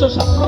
আসো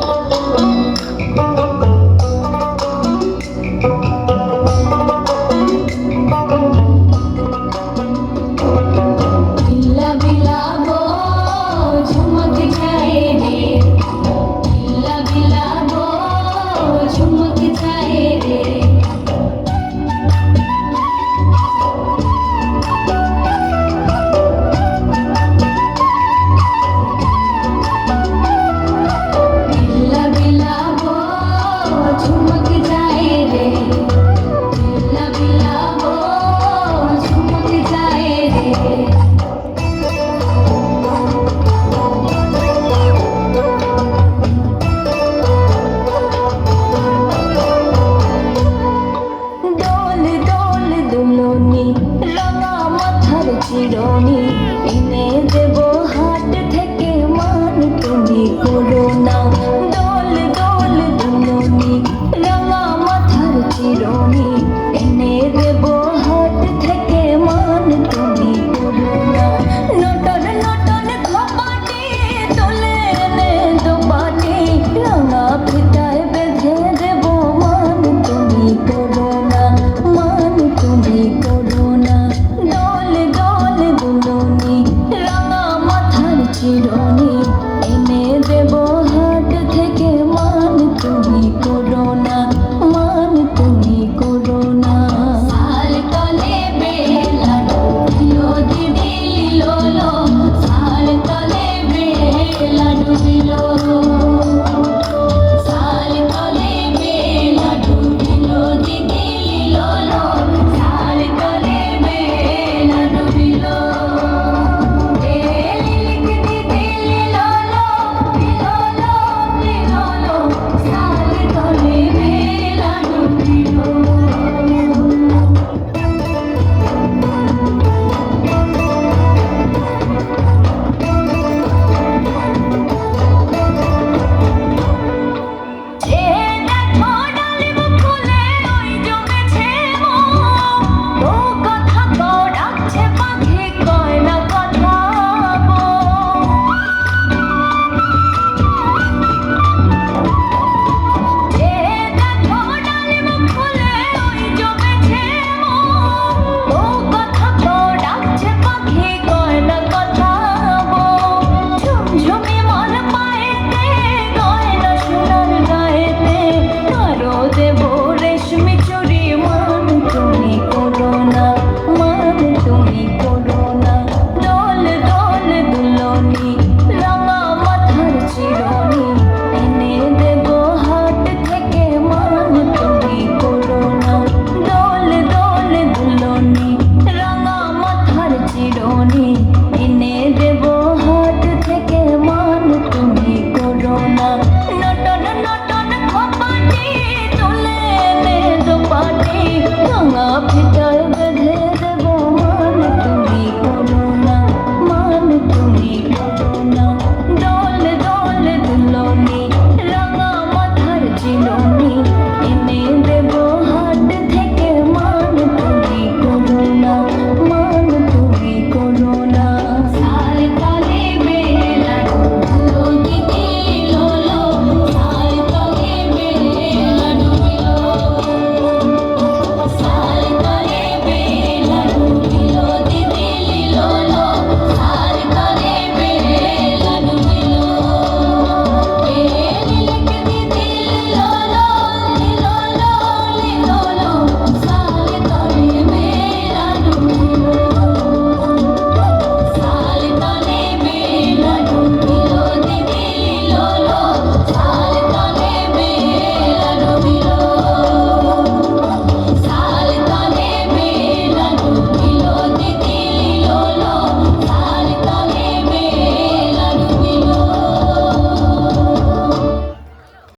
চিরনি এনে দেব হাট থেকে মান তুমি করো না দোল দোল দুলনি রাঙা মাথার চিরনি এনে দেব হাট থেকে মান তুমি করো না নটন নটন খপাটি তোলে এনে দোপাটি রাঙা ফিতায় বেঁধে দেব মান তুমি করো না মান তুমি করো না চিরনি এনে দেব হাট থেকে মান তুমি করো না মান তুমি করো না সাল তলে বেলা ডুবিলো দিদি লোলো সাল তলে বেলা ডুবিলো সাল তলে বেলা ডুবিলো দিদি লোলো সাল তলে বেলা ডুবিলো এনে দেব হাট থেকে মান তুমি করো না।